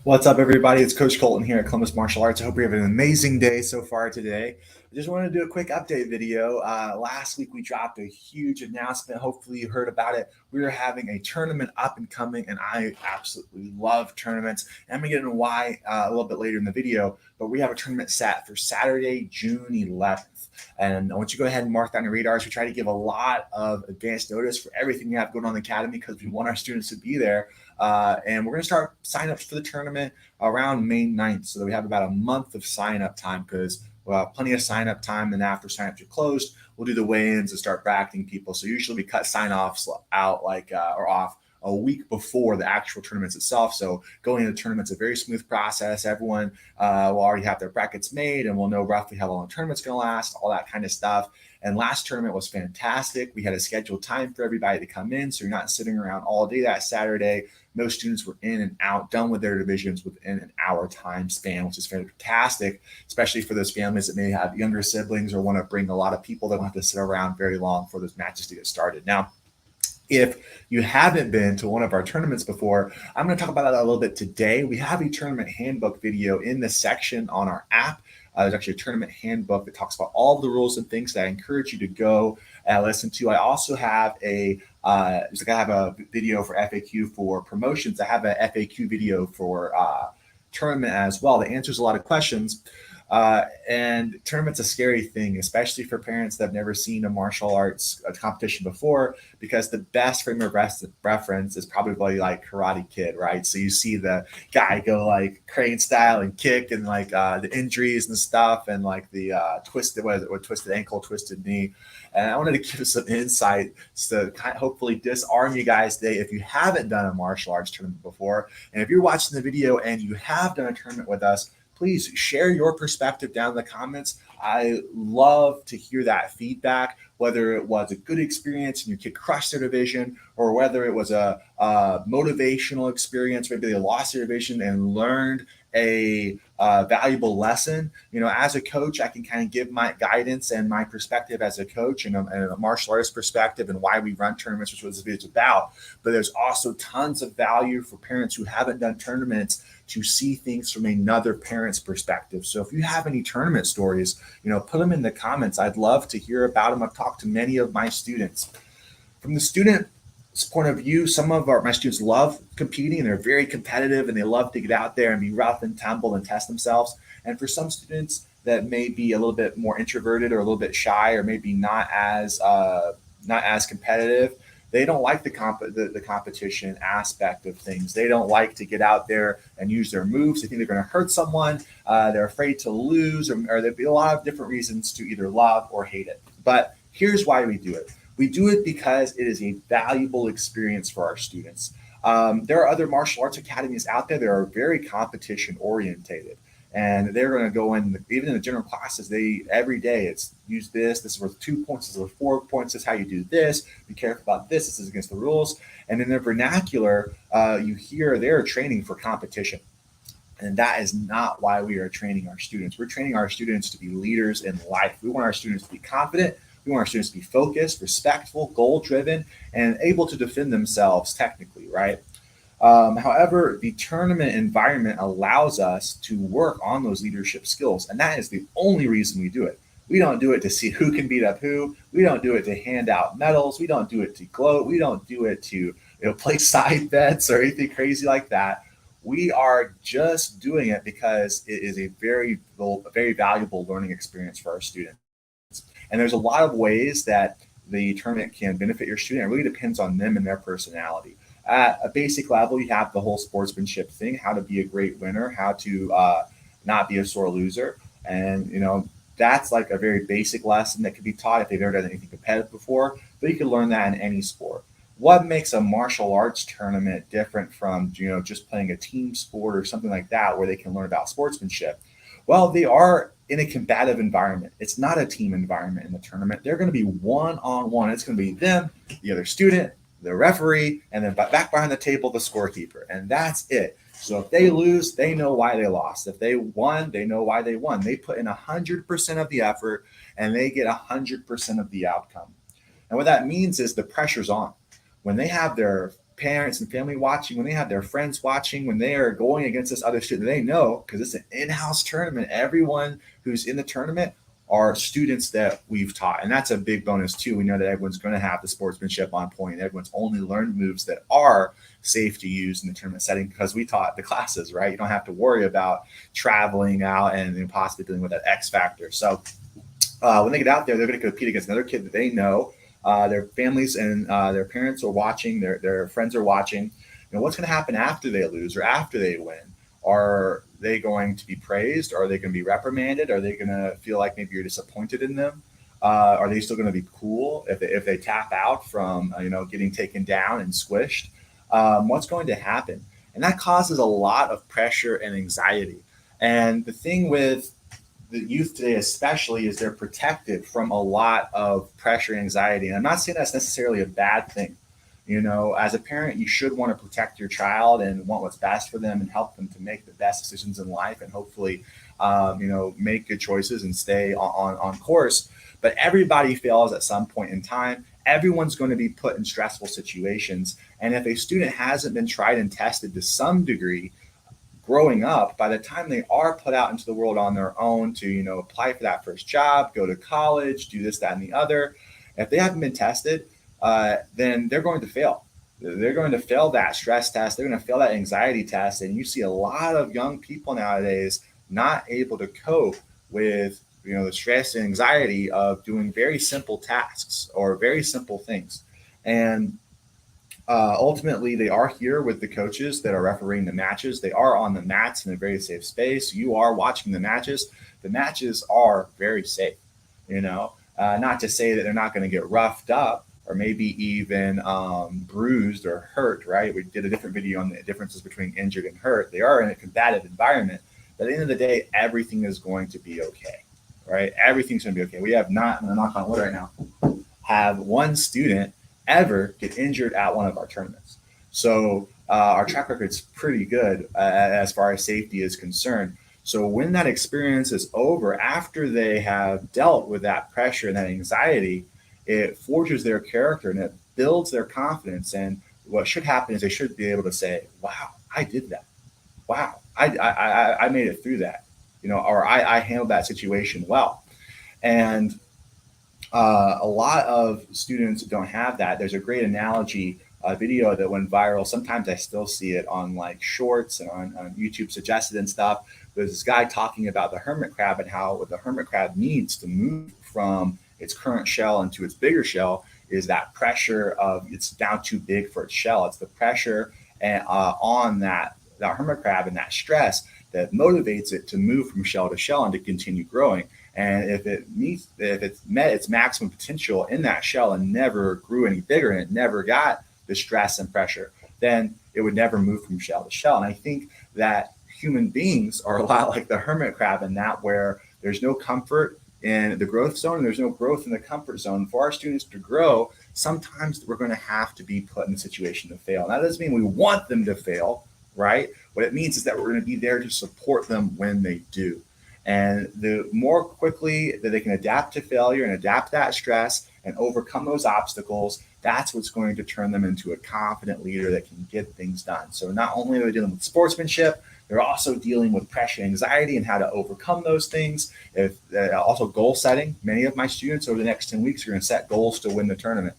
What's up, everybody? It's Coach Colton here at Columbus Martial Arts. I hope you have an amazing day so far today. I just wanted to do a quick update video. Last week, we dropped a huge announcement. Hopefully, you heard about it. We are having a tournament up and coming, and I absolutely love tournaments. And I'm going to get into why a little bit later in the video, but we have a tournament set for Saturday, June 11th. And I want you to go ahead and mark down your radars. We try to give a lot of advance notice for everything we have going on in the academy because we want our students to be there. And we're going to start sign-ups for the tournament around May 9th, so that we have about a month of sign-up time because we'll have plenty of sign-up time. And after sign-ups are closed, we'll do the weigh-ins and start bracketing people. So usually we cut sign-offs out or off a week before the actual tournaments itself. So going into the tournament's a very smooth process. Everyone will already have their brackets made, and we'll know roughly how long the tournament's going to last, all that kind of stuff. And last tournament was fantastic. We had a scheduled time for everybody to come in, so you're not sitting around all day that Saturday. Most students were in and out, done with their divisions within an hour time span, which is fantastic, especially for those families that may have younger siblings or want to bring a lot of people that don't have to sit around very long for those matches to get started. Now, if you haven't been to one of our tournaments before, I'm going to talk about that a little bit today. We have a tournament handbook video in the section on our app. There's actually a tournament handbook that talks about all the rules and things that I encourage you to go listen to. I also have I have a video for FAQ for promotions. I have an FAQ video for tournament as well that answers a lot of questions. And tournament's a scary thing, especially for parents that have never seen a martial arts competition before, because the best frame of reference is probably like Karate Kid, right? So you see the guy go like crane style and kick, and like the injuries and stuff, and like the twisted ankle, twisted knee. And I wanted to give some insight to hopefully disarm you guys today if you haven't done a martial arts tournament before. And if you're watching the video and you have done a tournament with us, please share your perspective down in the comments. I love to hear that feedback, whether it was a good experience and your kid crushed their division, or whether it was a motivational experience, maybe they lost their division and learned a valuable lesson. You know, as a coach, I can kind of give my guidance and my perspective as a coach and a martial artist perspective and why we run tournaments, which is what this video is about. But there's also tons of value for parents who haven't done tournaments to see things from another parent's perspective. So if you have any tournament stories, put them in the comments. I'd love to hear about them. I've talked to many of my students. From the student's point of view, some of my students love competing and they're very competitive and they love to get out there and be rough and tumble and test themselves. And for some students that may be a little bit more introverted or a little bit shy or maybe not as competitive, they don't like the competition aspect of things. They don't like to get out there and use their moves. They think they're going to hurt someone. They're afraid to lose, or there'd be a lot of different reasons to either love or hate it. But here's why we do it. We do it because it is a valuable experience for our students. There are other martial arts academies out there that are very competition orientated. And they're going to go in, even in the general classes, every day it's use this is worth 2 points, this is worth 4 points, this is how you do this, be careful about this is against the rules. And in their vernacular, you hear they're training for competition. And that is not why we are training our students. We're training our students to be leaders in life. We want our students to be confident. We want our students to be focused, respectful, goal-driven, and able to defend themselves technically, right? However, the tournament environment allows us to work on those leadership skills, and that is the only reason we do it. We don't do it to see who can beat up who. We don't do it to hand out medals. We don't do it to gloat. We don't do it to play side bets or anything crazy like that. We are just doing it because it is a very valuable learning experience for our students. And there's a lot of ways that the tournament can benefit your student. It really depends on them and their personality. At a basic level, you have the whole sportsmanship thing, how to be a great winner, how to not be a sore loser. And, that's like a very basic lesson that can be taught if they've never done anything competitive before, but you can learn that in any sport. What makes a martial arts tournament different from, just playing a team sport or something like that where they can learn about sportsmanship? Well, they are in a combative environment. It's not a team environment in the tournament. They're going to be one-on-one. It's going to be them, the other student, the referee, and then back behind the table, the scorekeeper. And that's it. So if they lose, they know why they lost. If they won, they know why they won. They put in 100% of the effort and they get 100% of the outcome. And what that means is the pressure's on. When they have their parents and family watching, when they have their friends watching, when they are going against this other student, they know, because it's an in-house tournament, everyone who's in the tournament are students that we've taught. And that's a big bonus too. We know that everyone's going to have the sportsmanship on point. Everyone's only learned moves that are safe to use in the tournament setting because we taught the classes, right? You don't have to worry about traveling out and possibly dealing with that X factor. So when they get out there, they're going to compete against another kid that they know. Their families and their parents are watching. Their friends are watching. What's going to happen after they lose or after they win? Are they going to be praised? Are they going to be reprimanded? Are they going to feel like maybe you're disappointed in them? Are they still going to be cool if they tap out from getting taken down and squished? What's going to happen? And that causes a lot of pressure and anxiety. And the thing with the youth today especially is they're protected from a lot of pressure and anxiety. And I'm not saying that's necessarily a bad thing. As a parent, you should want to protect your child and want what's best for them and help them to make the best decisions in life and hopefully, make good choices and stay on course. But everybody fails at some point in time. Everyone's going to be put in stressful situations. And if a student hasn't been tried and tested to some degree growing up, by the time they are put out into the world on their own to, apply for that first job, go to college, do this, that, and the other, if they haven't been tested, then they're going to fail. They're going to fail that stress test. They're going to fail that anxiety test. And you see a lot of young people nowadays not able to cope with, the stress and anxiety of doing very simple tasks or very simple things. And ultimately, they are here with the coaches that are refereeing the matches. They are on the mats in a very safe space. You are watching the matches. The matches are very safe, not to say that they're not going to get roughed up or maybe even bruised or hurt, right? We did a different video on the differences between injured and hurt. They are in a combative environment. But at the end of the day, everything is going to be okay, right? Everything's going to be okay. We have not, I'm going to knock on wood right now, have one student ever get injured at one of our tournaments. So our track record is pretty good as far as safety is concerned. So when that experience is over, after they have dealt with that pressure and that anxiety, it forges their character and it builds their confidence. And what should happen is they should be able to say, wow, I did that. Wow, I made it through that, or I handled that situation well. And a lot of students don't have that. There's a great analogy video that went viral. Sometimes I still see it on like shorts and on YouTube suggested and stuff. There's this guy talking about the hermit crab and how what the hermit crab needs to move from its current shell into its bigger shell is that pressure of it's now too big for its shell. It's the pressure on that hermit crab and that stress that motivates it to move from shell to shell and to continue growing. And if it's met its maximum potential in that shell and never grew any bigger and it never got the stress and pressure, then it would never move from shell to shell. And I think that human beings are a lot like the hermit crab in that where there's no comfort in the growth zone and there's no growth in the comfort zone. For our students to grow, sometimes we're going to have to be put in a situation to fail. And that doesn't mean we want them to fail, right? What it means is that we're going to be there to support them when they do. And the more quickly that they can adapt to failure and adapt that stress and overcome those obstacles, that's what's going to turn them into a confident leader that can get things done. So not only are they dealing with sportsmanship, they're also dealing with pressure and anxiety and how to overcome those things. Also goal setting. Many of my students over the next 10 weeks are going to set goals to win the tournament,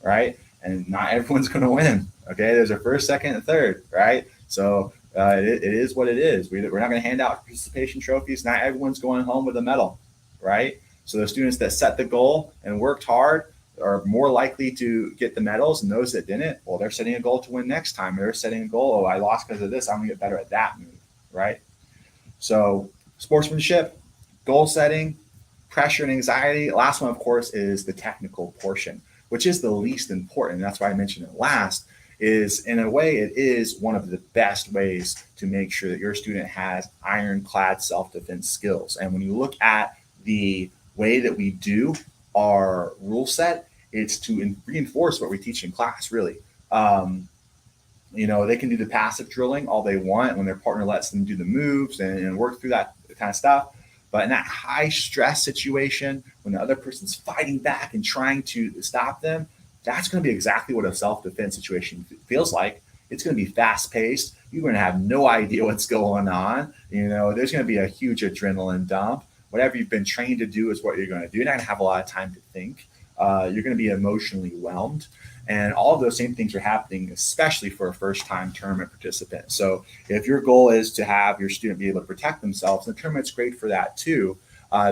right? And not everyone's going to win, okay? There's a first, second, and third, right? So it is what it is. We're not going to hand out participation trophies. Not everyone's going home with a medal, right? So the students that set the goal and worked hard are more likely to get the medals, and those that didn't, well, they're setting a goal to win next time. They're setting a goal, oh, I lost because of this. I'm going to get better at that move, right? So sportsmanship, goal setting, pressure and anxiety. Last one, of course, is the technical portion, which is the least important. That's why I mentioned it last. Is in a way, it is one of the best ways to make sure that your student has ironclad self-defense skills. And when you look at the way that we do our rule set, it's to reinforce what we teach in class, really. They can do the passive drilling all they want when their partner lets them do the moves and work through that kind of stuff. But in that high stress situation, when the other person's fighting back and trying to stop them, That's going to be exactly what a self-defense situation feels like. It's going to be fast-paced. You're going to have no idea what's going on. There's going to be a huge adrenaline dump. Whatever you've been trained to do is what you're going to do. You're not going to have a lot of time to think. You're going to be emotionally whelmed. And all of those same things are happening, especially for a first-time tournament participant. So if your goal is to have your student be able to protect themselves, the tournament's great for that too,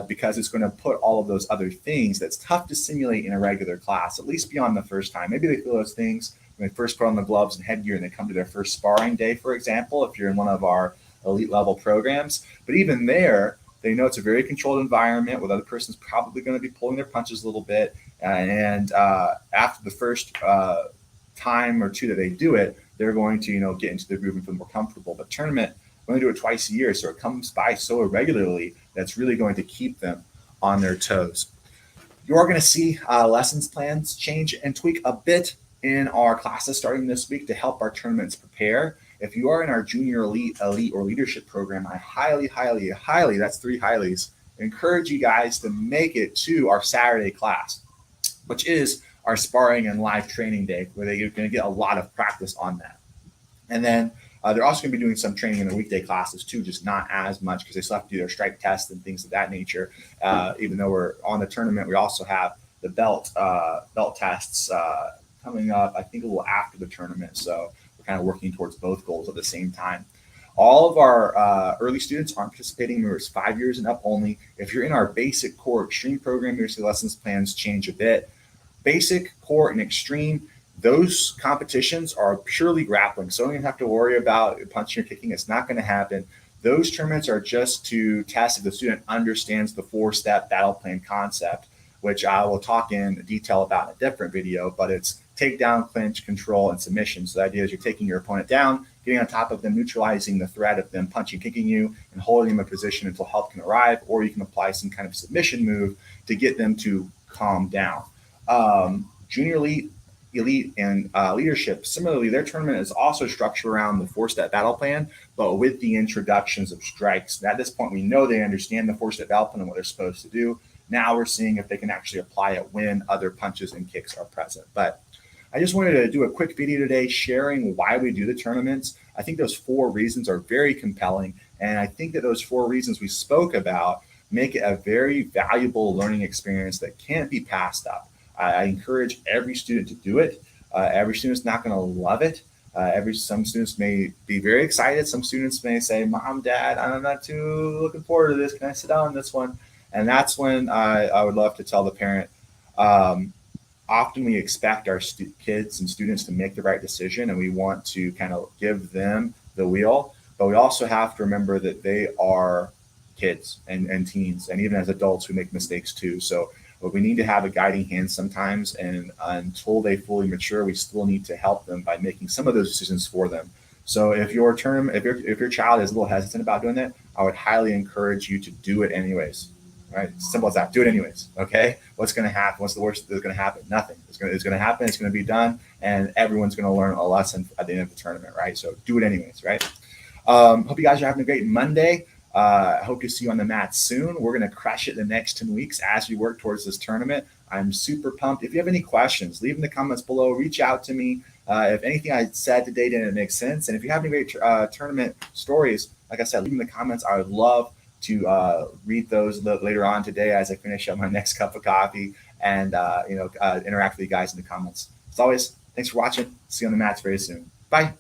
because it's going to put all of those other things that's tough to simulate in a regular class, at least beyond the first time. Maybe they feel those things when they first put on the gloves and headgear and they come to their first sparring day, for example, if you're in one of our elite level programs. But even there, they know it's a very controlled environment where the other person's probably going to be pulling their punches a little bit. And after the first time or two that they do it, they're going to, get into the groove and feel more comfortable. But tournament, we only do it twice a year, so it comes by so irregularly that's really going to keep them on their toes. You're going to see lessons plans change and tweak a bit in our classes starting this week to help our tournaments prepare. If you are in our junior elite, or leadership program, I highly, that's 3 highlies, encourage you guys to make it to our Saturday class, which is our sparring and live training day, where they're going to get a lot of practice on that. And then they're also going to be doing some training in the weekday classes too, just not as much because they still have to do their strike tests and things of that nature. Even though we're on the tournament, we also have the belt tests coming up, I think a little after the tournament. So we're kind of working towards both goals at the same time. All of our early students aren't participating. It's 5 years and up only. If you're in our basic, core, extreme program, your lessons plans change a bit. Basic, core, and extreme, those competitions are purely grappling. So you don't have to worry about punching or kicking. It's not going to happen. Those tournaments are just to test if the student understands the 4-step battle plan concept, which I will talk in detail about in a different video, but it's takedown, clinch, control, and submission. So the idea is you're taking your opponent down, getting on top of them, neutralizing the threat of them punching, kicking you, and holding them in position until help can arrive, or you can apply some kind of submission move to get them to calm down. Junior elite, and leadership, similarly, their tournament is also structured around the 4-step battle plan, but with the introductions of strikes. At this point, we know they understand the 4-step battle plan and what they're supposed to do. Now we're seeing if they can actually apply it when other punches and kicks are present. But I just wanted to do a quick video today sharing why we do the tournaments. I think those 4 reasons are very compelling. And I think that those 4 reasons we spoke about make it a very valuable learning experience that can't be passed up. I encourage every student to do it. Every student's not going to love it. Some students may be very excited. Some students may say, Mom, Dad, I'm not too looking forward to this. Can I sit down on this one? And that's when I would love to tell the parent, often we expect our kids and students to make the right decision, and we want to kind of give them the wheel. But we also have to remember that they are kids and teens, and even as adults, we make mistakes too. So we need to have a guiding hand sometimes, and until they fully mature, we still need to help them by making some of those decisions for them. So if your child is a little hesitant about doing that, I would highly encourage you to do it anyways. Right? Simple as that. Do it anyways. Okay. What's going to happen? What's the worst that's going to happen? Nothing. It's going to happen. It's going to be done, and everyone's going to learn a lesson at the end of the tournament. Right? So do it anyways. Right? Hope you guys are having a great Monday. I hope to see you on the mat soon. We're going to crush it the next 10 weeks as we work towards this tournament. I'm super pumped. If you have any questions, leave in the comments below. Reach out to me. If anything I said today didn't make sense, and if you have any great tournament stories, like I said, leave in the comments. I would love to read those later on today as I finish up my next cup of coffee and interact with you guys in the comments. As always, thanks for watching. See you on the mats very soon. Bye.